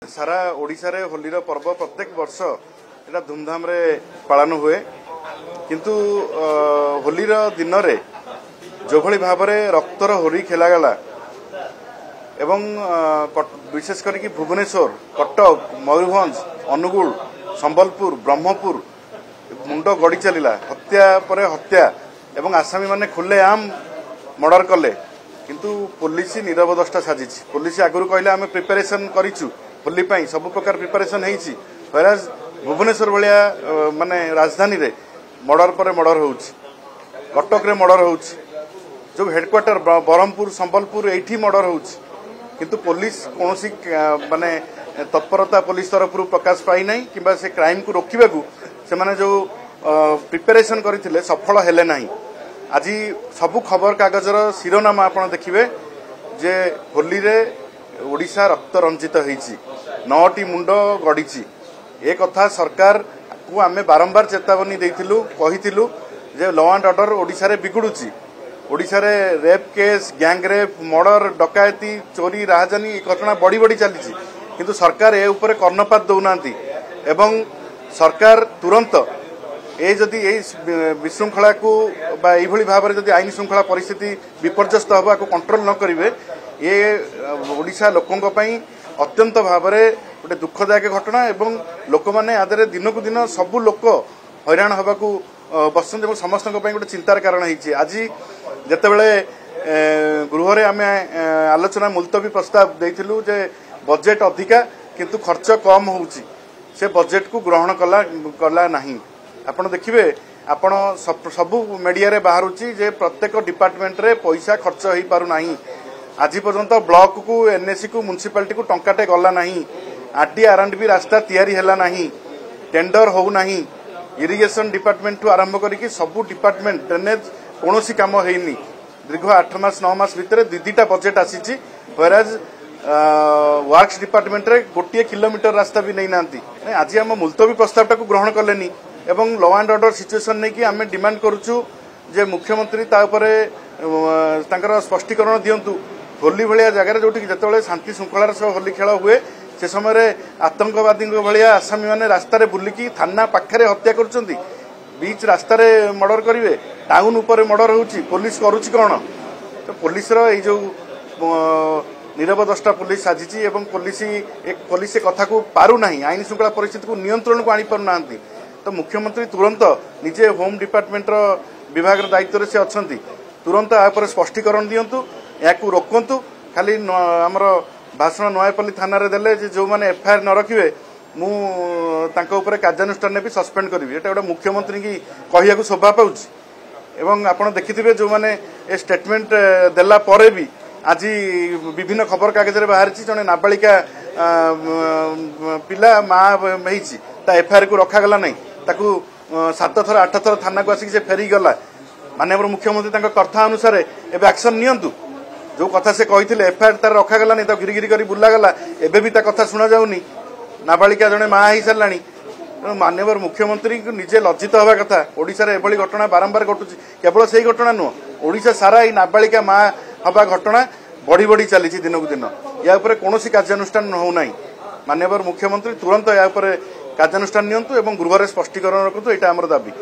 सारा ओडिशा रे होलीर पर्व प्रत्येक वर्ष एटा धूमधाम रे पालन हुए किंतु होलीर दिन रे जो भली भाबरे रक्तर होली खेला गला एवं विशेष करके भुवनेश्वर कटक मयूरभंज अनुगुल संबलपुर ब्रह्मपुर मुंड गड़ी चलला हत्या पर हत्या एवं आसामी माने खुले आम मर्डर कले किंतु पुलिस नीरव दष्टा साजी पुलिस आगुरी कहले आम प्रिपेरेसन करिछु होली पाई सब प्रकार प्रिपेरेसन हेछि व्हेराज भुवनेश्वर भलिया माने राजधानी रे मर्डर पर मर्डर होउछि कटक रे मर्डर होउछि जो हेडक्वार्टर ब्रह्मपुर संबलपुर एठी मर्डर होउछि किंतु पुलिस कोनोसी माने तत्परता पुलिस तरफ प्रकाश पाई नै किबा से क्राइम को रोकिबा को से माने जो प्रिपेरेसन करथिले सफल हेले नाही आज सबु खबर कागजर शिरोनामा आपण देखिबे जे होली रे ओडिशा रक्त रंजित होईछि 9टी मुंड गड़ीछि ए कथा सरकार को आमे बारंबार चेतावनी देइथिलु कहिथिलु जे लॉ एंड ऑर्डर ओडिशा रे बिगुडुछि ओडिशा रे rape case gang rape murder डकायती चोरी राजधानी घटना बड़ी बड़ी चली किंतु सरकार ए ऊपर कर्णपात दउनांती एवं सरकार तुरंत ए जदि विशृंखला को भाई भाव में आईन श्रृंखला परिस्थिति विपर्यस्त हवा को कंट्रोल न करेंगे ये ओडिशा लोकों अत्यंत भाव में गोटे दुखदायक घटना एवं लोक मैंने आदि दिन को दिन सबू लोक हैरान हवा को बसुंत समस्त गोटे चिंतार कारण होती आज जितेबले गृह आम आलोचना मुलतवी प्रस्ताव देइथिलु जे बजेट अधिका किंतु खर्च कम होउची से बजेट को ग्रहण कला नहीं आपण देखिए आपण सबू मीडिया रे बाहरुची जे प्रत्येक डिपार्टमेंट रे पैसा खर्च हो पारु नाही आज पर्यंत ब्लॉक को एनएससी को म्युनिसिपालिटी को टंकाटे गला नाही आरडी आरएंडबी रास्ता तैयारी हैला नाही टेंडर हो नाही इरिगेशन डिपार्टमेंट टू आरंभ करिकि सबू डिपार्टमेंट ड्रेनेज कोनोसी काम हेइनी दीर्घ 8 मास 9 मास भितर दीटा बजेट आसीची व्हेराज वर्क्स डिपार्टमेंट रे गोटे किलोमीटर रास्ता भी नहीं नांती आज आम मुलतवी प्रस्ताव को ग्रहण कलेनी एवं लॉ एंड ऑर्डर सिचुएशन नहीं कि आम डिमांड करुचु जे मुख्यमंत्री ताकर स्पष्टीकरण दिंतु होली भाया जगार जो जिते शांति श्रृंखलार सह होली खेल हुए से समय आतंकवादी भाया आसामी मैंने रास्तार बुलिकी थाना पाखे हत्या कर बीच रास्तार मर्डर करेंगे टाउन उपर मर्डर होची पुलिस करुच्ची कौन तो पुलिस जो नीरव दष्टा पुलिस साजिची एवं पुलिस कथा को पारु नहीं आईन श्रृंखला परिस्थिति को नियंत्रण को आनी पारु नांती तो मुख्यमंत्री तुरंत निजे होम डिपार्टमेंट विभाग दायित्व से अच्छा तुरंत या स्पष्टीकरण दिंतु या रोकतु खाली आमर भाषण नयापल्ली थाना देले जो मैंने एफआईआर न रखिए मुझे कार्यानुष्ठान ने भी सस्पेंड करी एटा गोटे मुख्यमंत्री की कहया शोभा पाउछि एवं आपण देखिथिबे जो मैंने ए स्टेटमेंट देला परे भी आज विभिन्न खबर कागज रे बाहर जड़े नाबालिका पिला माँ होती एफआईआर को रखागला नहीं ताकू 7 थर 8 थर थाना को आसिक से फेरी गला माननीय मुख्यमंत्री कथा अनुसार एवं एक्शन नियंतु जो कथा से कही एफआईआर तार रखागला नहीं तो घिरी कर बुलागला एवं भी कथा शुणा जाऊनी नाबालिका जड़े माँ हो सारे माननीय मुख्यमंत्री को निजे लज्जित हवा कथा ओडिशा रे एभली घटना बारंबार घटुची केवल से घटना नुह ओडिशा सारा ये नाबालिका माँ हवा घटना बढ़ी बढ़ी चली दिन को दिन या कौन कार्यानुष्ठान होना माननीय मुख्यमंत्री तुरंत या कार्यानुष्ठान नियंतु एवं गृह स्पष्टीकरण रखु यहाँ आम दाबी।